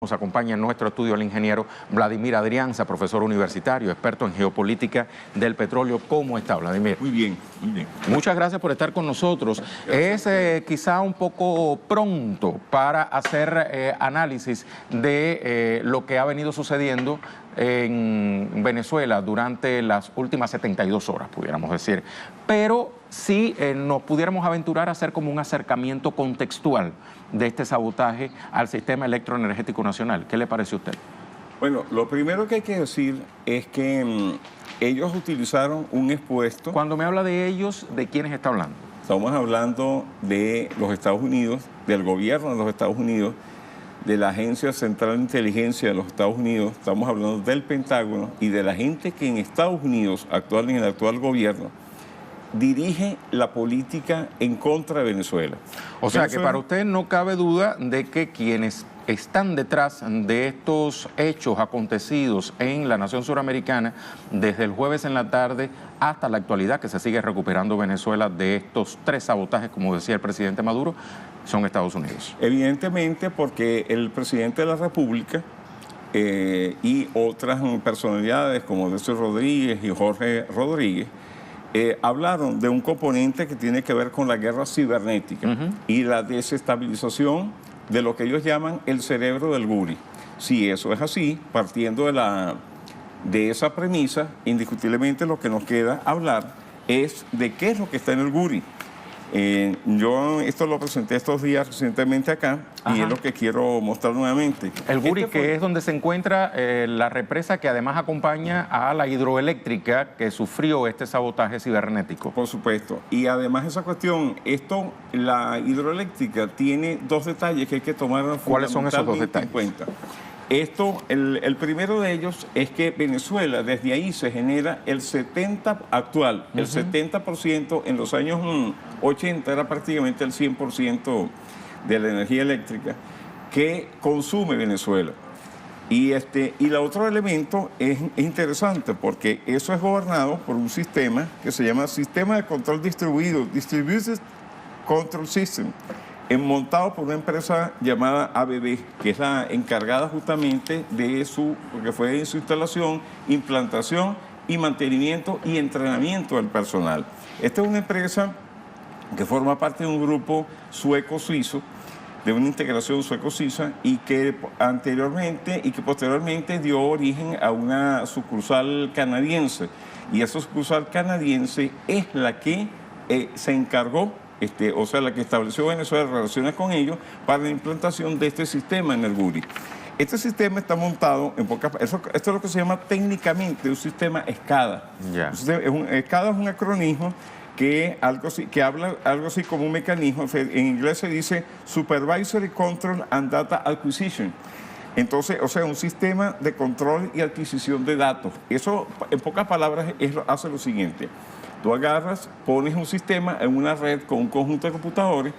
Nos acompaña en nuestro estudio el ingeniero Vladimir Adrianza, profesor universitario, experto en geopolítica del petróleo. ¿Cómo está, Vladimir? Muy bien, muy bien. Muchas gracias por estar con nosotros. Es quizá un poco pronto para hacer análisis de lo que ha venido sucediendo en Venezuela durante las últimas 72 horas, pudiéramos decir. Pero sí nos pudiéramos aventurar a hacer como un acercamiento contextual de este sabotaje al sistema electroenergético nacional. ¿Qué le parece a usted? Bueno, lo primero que hay que decir es que ellos utilizaron un expuesto. Cuando me habla de ellos, ¿de quiénes está hablando? Estamos hablando de los Estados Unidos, del gobierno de los Estados Unidos, de la Agencia Central de Inteligencia de los Estados Unidos, estamos hablando del Pentágono y de la gente que en Estados Unidos, en el actual gobierno, dirige la política en contra de Venezuela. O sea que para usted no cabe duda de que quienes están detrás de estos hechos acontecidos en la nación suramericana desde el jueves en la tarde hasta la actualidad, que se sigue recuperando Venezuela de estos 3 sabotajes, como decía el presidente Maduro, son Estados Unidos. Evidentemente, porque el presidente de la República y otras personalidades como Delcy Rodríguez y Jorge Rodríguez hablaron de un componente que tiene que ver con la guerra cibernética y la desestabilización de lo que ellos llaman el cerebro del guri. Si eso es así, partiendo de esa premisa, indiscutiblemente lo que nos queda hablar es de qué es lo que está en el guri. Yo esto lo presenté estos días recientemente acá. Ajá. Y es lo que quiero mostrar nuevamente. El Guri, que es donde se encuentra la represa que además acompaña a la hidroeléctrica que sufrió este sabotaje cibernético. Por supuesto. Y además esa cuestión, la hidroeléctrica tiene 2 detalles que hay que tomar ¿Cuáles son esos 2 detalles? En cuenta. El primero de ellos es que Venezuela, desde ahí se genera el 70% actual, el 70% en los años 80 era prácticamente el 100% de la energía eléctrica que consume Venezuela. Y el otro elemento es interesante porque eso es gobernado por un sistema que se llama Sistema de Control Distribuido, Distributed Control System, montado por una empresa llamada ABB, que es la encargada justamente de su instalación, implantación y mantenimiento y entrenamiento del personal. Esta es una empresa que forma parte de un grupo sueco-suizo, de una integración sueco-suiza y que posteriormente dio origen a una sucursal canadiense. Y esa sucursal canadiense es la que se encargó, la que estableció Venezuela relaciones con ellos para la implantación de este sistema en el Guri. Este sistema está montado esto es lo que se llama técnicamente un sistema SCADA. Yeah. SCADA es un acronismo que habla algo así como un mecanismo, en inglés se dice Supervisory Control and Data Acquisition. Entonces, un sistema de control y adquisición de datos. Eso, en pocas palabras, hace lo siguiente. Tú agarras, pones un sistema en una red con un conjunto de computadores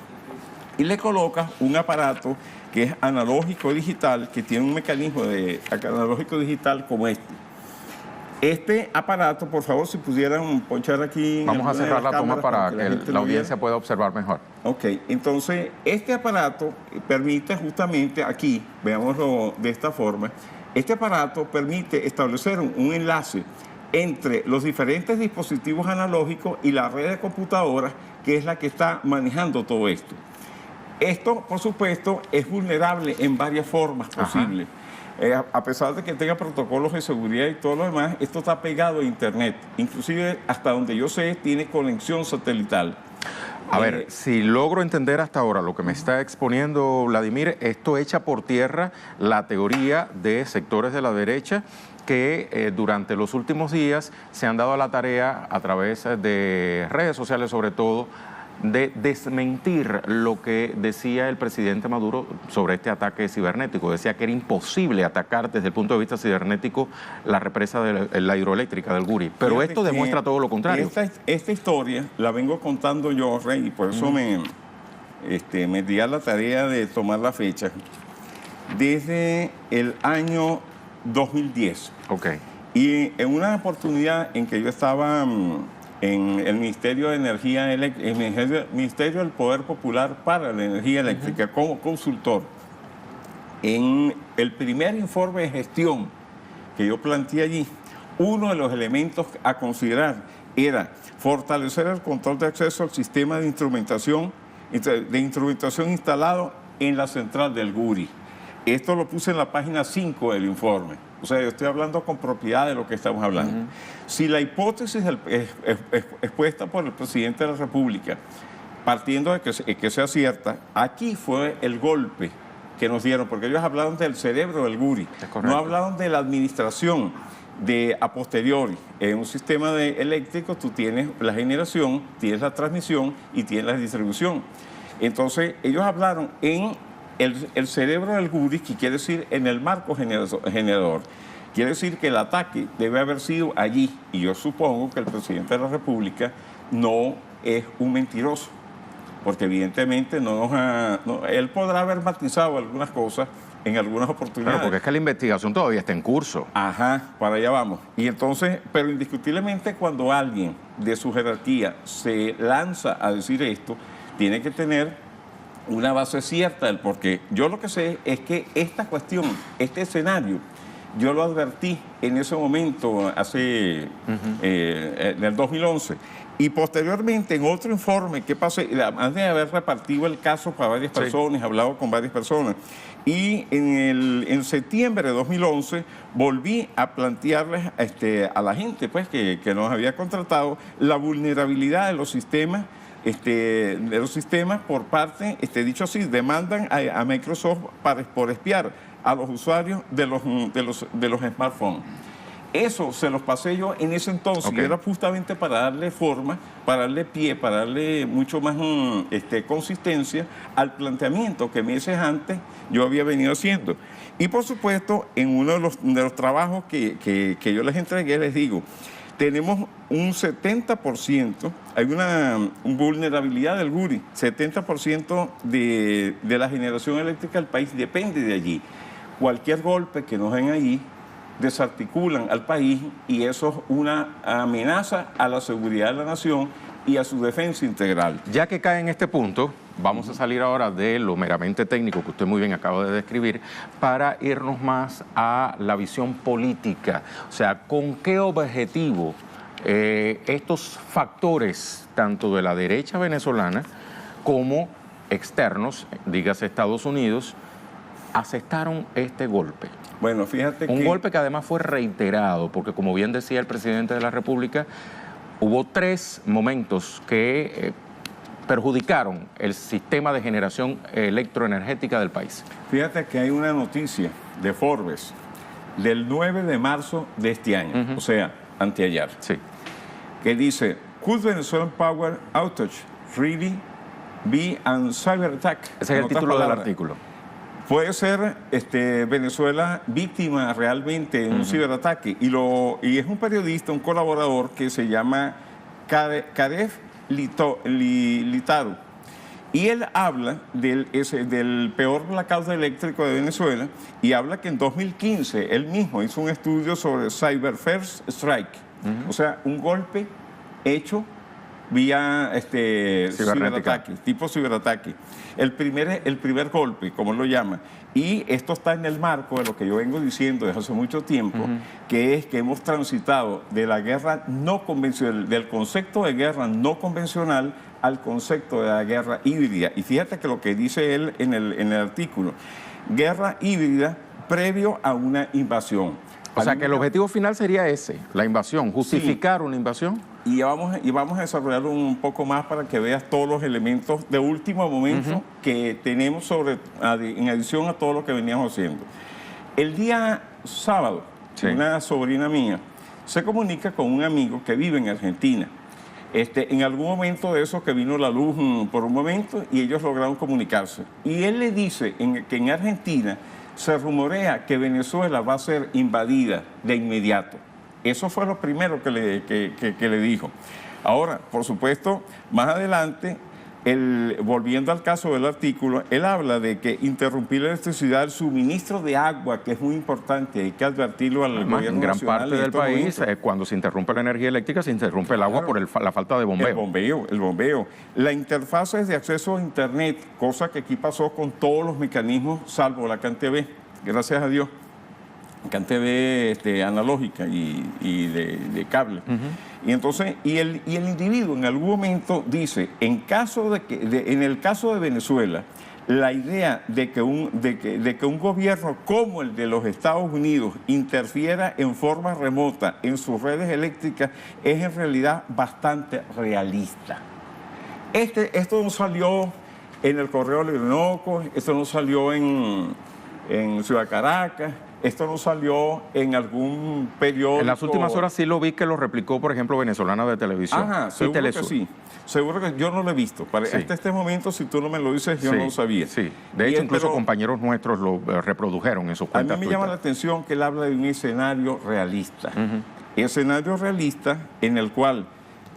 y le colocas un aparato que es analógico digital, que tiene un mecanismo de analógico digital como este. Este aparato, por favor, si pudieran ponchar aquí... Vamos a cerrar la toma para que la audiencia pueda observar mejor. Ok, entonces, este aparato permite justamente aquí, veámoslo de esta forma, este aparato permite establecer un enlace entre los diferentes dispositivos analógicos y la red de computadoras, que es la que está manejando todo esto. Esto, por supuesto, es vulnerable en varias formas posibles. A pesar de que tenga protocolos de seguridad y todo lo demás, esto está pegado a Internet. Inclusive, hasta donde yo sé, tiene conexión satelital. A ver, si logro entender hasta ahora lo que me está exponiendo Vladimir, esto echa por tierra la teoría de sectores de la derecha que durante los últimos días se han dado a la tarea, a través de redes sociales sobre todo, de desmentir lo que decía el presidente Maduro sobre este ataque cibernético. Decía que era imposible atacar desde el punto de vista cibernético la represa de la hidroeléctrica del Guri. Pero esto demuestra todo lo contrario. Esta historia la vengo contando yo, Rey, y por eso me di a la tarea de tomar la fecha. Desde el año 2010. Ok. Y en una oportunidad en que yo estaba en el Ministerio de Energía Eléctrica, el Ministerio del Poder Popular para la Energía Eléctrica, como consultor en el primer informe de gestión que yo planteé allí, uno de los elementos a considerar era fortalecer el control de acceso al sistema de instrumentación instalado en la central del Guri. Esto lo puse en la página 5 del informe. O sea, yo estoy hablando con propiedad de lo que estamos hablando. Si la hipótesis expuesta por el presidente de la República, partiendo de que sea cierta, aquí fue el golpe que nos dieron, porque ellos hablaron del cerebro del Guri, no hablaron de la administración a posteriori. En un sistema eléctrico tú tienes la generación, tienes la transmisión y tienes la distribución. Entonces ellos hablaron en el cerebro del Guri, que quiere decir en el marco generador. Quiere decir que el ataque debe haber sido allí, y yo supongo que el presidente de la República no es un mentiroso, porque evidentemente él podrá haber matizado algunas cosas en algunas oportunidades. Claro, porque es que la investigación todavía está en curso. Ajá, para allá vamos. Y entonces, pero indiscutiblemente cuando alguien de su jerarquía se lanza a decir esto, tiene que tener una base cierta del porqué. Yo lo que sé es que esta cuestión, este escenario, yo lo advertí en ese momento, en el 2011. Y posteriormente, en otro informe que pasé, además de haber repartido el caso para varias personas, hablado con varias personas, y en septiembre de 2011 volví a plantearles a la gente pues, que nos había contratado la vulnerabilidad de los sistemas, por parte, dicho así, demandan a Microsoft por espiar a los usuarios de los smartphones. Eso se los pasé yo en ese entonces, y era justamente para darle forma, para darle pie, para darle mucho más consistencia al planteamiento que meses antes yo había venido haciendo. Y por supuesto, en uno de los trabajos que yo les entregué, les digo, tenemos un 70%, hay una vulnerabilidad del Guri, 70% de la generación eléctrica del país depende de allí. Cualquier golpe que nos den allí desarticulan al país, y eso es una amenaza a la seguridad de la nación y a su defensa integral. Ya que cae en este punto, vamos a salir ahora de lo meramente técnico que usted muy bien acaba de describir para irnos más a la visión política. O sea, ¿con qué objetivo estos factores, tanto de la derecha venezolana como externos, dígase Estados Unidos, aceptaron este golpe? Bueno, fíjate Un golpe que además fue reiterado, porque como bien decía el presidente de la República, hubo 3 momentos que perjudicaron el sistema de generación electroenergética del país. Fíjate que hay una noticia de Forbes del 9 de marzo de este año, o sea, anteayer, que dice, "Could Venezuelan power outage really be a cyber attack?" Ese es el título del artículo. Puede ser Venezuela víctima realmente de un ciberataque. Y es un periodista, un colaborador que se llama Karef Litaru. Y él habla del peor blackout eléctrico de Venezuela, y habla que en 2015 él mismo hizo un estudio sobre Cyber First Strike. O sea, un golpe hecho vía ciberataque, tipo ciberataque. El primer golpe, como él lo llama. Y esto está en el marco de lo que yo vengo diciendo desde hace mucho tiempo, que es que hemos transitado de la guerra no convencional, del concepto de guerra no convencional al concepto de la guerra híbrida. Y fíjate que lo que dice él en el artículo, guerra híbrida previo a una invasión. O sea, que el objetivo final sería ese, la invasión, justificar una invasión. Y vamos a desarrollarlo un poco más para que veas todos los elementos de último momento que tenemos en adición a todo lo que veníamos haciendo. El día sábado, una sobrina mía se comunica con un amigo que vive en Argentina. En algún momento de eso que vino la luz por un momento, y ellos lograron comunicarse. Y él le dice que en Argentina se rumorea que Venezuela va a ser invadida de inmediato. Eso fue lo primero que le dijo. Ahora, por supuesto, más adelante, volviendo al caso del artículo, él habla de que interrumpir la electricidad, el suministro de agua, que es muy importante, hay que advertirlo al gobierno en gran nacional. Parte del país, cuando se interrumpe la energía eléctrica, se interrumpe el agua por la falta de bombeo. El bombeo. La interfaz de acceso a Internet, cosa que aquí pasó con todos los mecanismos, salvo la CanTV. gracias a Dios, CanTV analógica y de cable. Y entonces, el individuo en algún momento dice, en el caso de Venezuela, la idea de que un gobierno como el de los Estados Unidos interfiera en forma remota en sus redes eléctricas es en realidad bastante realista. Esto no salió en el Correo del Orinoco, esto no salió en Ciudad Caracas, esto no salió en algún periódico. En las últimas horas sí lo vi que lo replicó, por ejemplo, Venezolana de Televisión. Ajá, seguro que sí. Seguro que yo no lo he visto. Hasta este momento, si tú no me lo dices, yo no lo sabía. Sí, de hecho, incluso compañeros nuestros lo reprodujeron en sus cuentas. A mí me llama la atención que él habla de un escenario realista. Escenario realista en el cual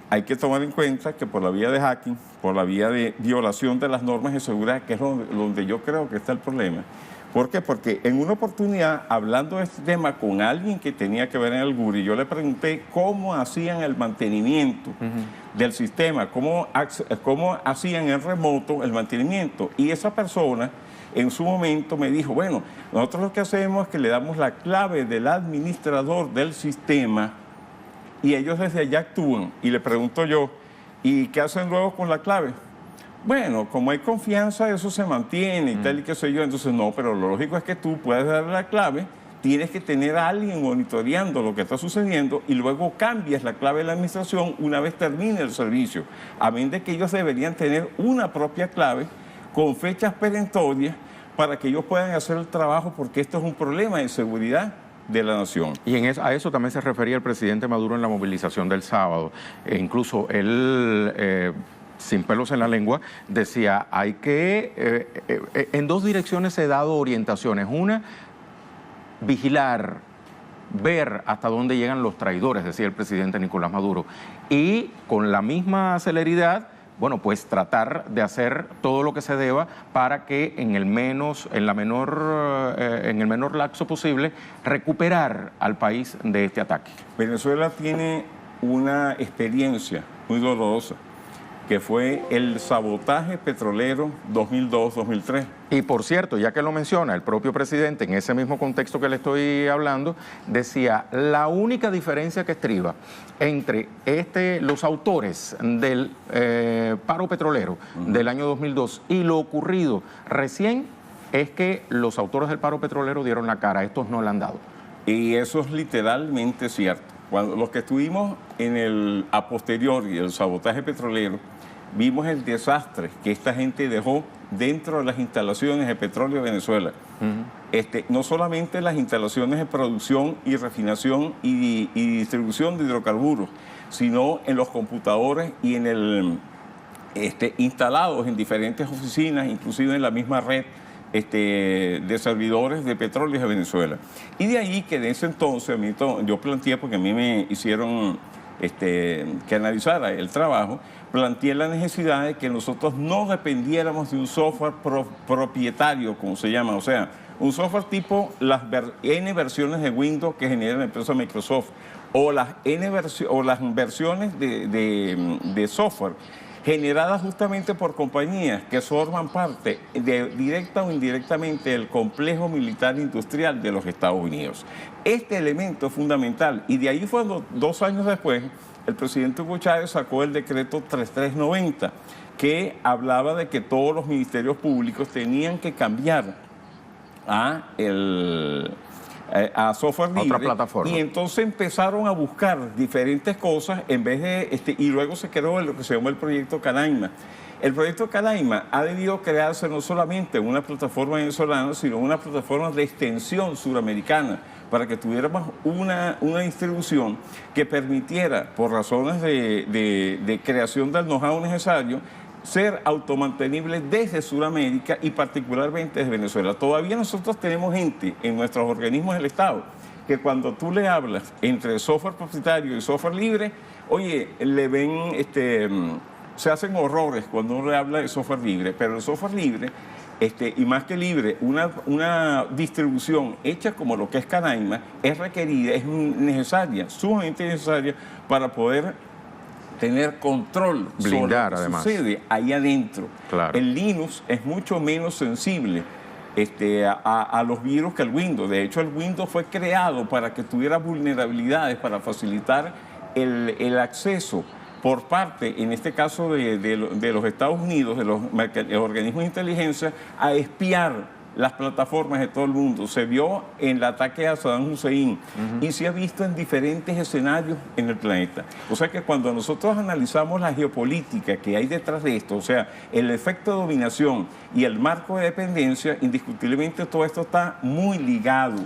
hay que tomar en cuenta que por la vía de hacking, por la vía de violación de las normas de seguridad, que es donde yo creo que está el problema. ¿Por qué? Porque en una oportunidad, hablando de este tema con alguien que tenía que ver en el GURI, yo le pregunté cómo hacían el mantenimiento del sistema, cómo hacían en remoto el mantenimiento. Y esa persona en su momento me dijo, bueno, nosotros lo que hacemos es que le damos la clave del administrador del sistema y ellos desde allá actúan. Y le pregunto yo, ¿y qué hacen luego con la clave? Bueno, como hay confianza, eso se mantiene y tal y qué sé yo. Entonces, no, pero lo lógico es que tú puedes darle la clave, tienes que tener a alguien monitoreando lo que está sucediendo y luego cambias la clave de la administración una vez termine el servicio. A menos de que ellos deberían tener una propia clave con fechas perentorias para que ellos puedan hacer el trabajo, porque esto es un problema de seguridad de la nación. Y a eso también se refería el presidente Maduro en la movilización del sábado. Incluso él, sin pelos en la lengua, decía, hay que, en dos direcciones he dado orientaciones. Una, vigilar, ver hasta dónde llegan los traidores, decía el presidente Nicolás Maduro. Y con la misma celeridad, bueno, pues tratar de hacer todo lo que se deba para que en el menor lapso posible recuperar al país de este ataque. Venezuela tiene una experiencia muy dolorosa, que fue el sabotaje petrolero 2002-2003. Y por cierto, ya que lo menciona, el propio presidente, en ese mismo contexto que le estoy hablando, decía, la única diferencia que estriba entre los autores del paro petrolero del año 2002 y lo ocurrido recién es que los autores del paro petrolero dieron la cara, estos no la han dado. Y eso es literalmente cierto. Cuando los que estuvimos a posteriori del sabotaje petrolero, vimos el desastre que esta gente dejó dentro de las instalaciones de petróleo de Venezuela. No solamente las instalaciones de producción y refinación y distribución de hidrocarburos, sino en los computadores y instalados en diferentes oficinas, inclusive en la misma red de servidores de petróleo de Venezuela. Y de ahí que de ese entonces, yo planteé, porque a mí me hicieron que analizara el trabajo, planteé la necesidad de que nosotros no dependiéramos de un software propietario, como se llama, o sea, un software tipo las N versiones de Windows que genera la empresa Microsoft, o las versiones de software generadas justamente por compañías que forman parte directa o indirectamente del complejo militar industrial de los Estados Unidos. Este elemento es fundamental, y de ahí fue cuando 2 años después el presidente Hugo Chávez sacó el decreto 3390, que hablaba de que todos los ministerios públicos tenían que cambiar a software libre. Otra plataforma. Y entonces empezaron a buscar diferentes cosas en vez de y luego se creó lo que se llama el proyecto Canaima. El proyecto Canaima ha debido crearse no solamente una plataforma venezolana, sino una plataforma de extensión suramericana, para que tuviéramos una distribución que permitiera, por razones de creación del know-how necesario, ser automantenible desde Sudamérica y particularmente desde Venezuela. Todavía nosotros tenemos gente en nuestros organismos del Estado que cuando tú le hablas entre software propietario y software libre, oye, le ven, se hacen horrores cuando uno le habla de software libre, pero el software libre, y más que libre, una distribución hecha como lo que es Canaima, es requerida, es necesaria, sumamente necesaria para poder tener control blindar, sobre lo que además sucede ahí adentro. Claro. El Linux es mucho menos sensible a los virus que el Windows. De hecho, el Windows fue creado para que tuviera vulnerabilidades, para facilitar el acceso por parte, en este caso de los Estados Unidos, de los organismos de inteligencia, a espiar las plataformas de todo el mundo. Se vio en el ataque a Saddam Hussein y se ha visto en diferentes escenarios en el planeta. O sea que cuando nosotros analizamos la geopolítica que hay detrás de esto, o sea, el efecto de dominación y el marco de dependencia, indiscutiblemente todo esto está muy ligado.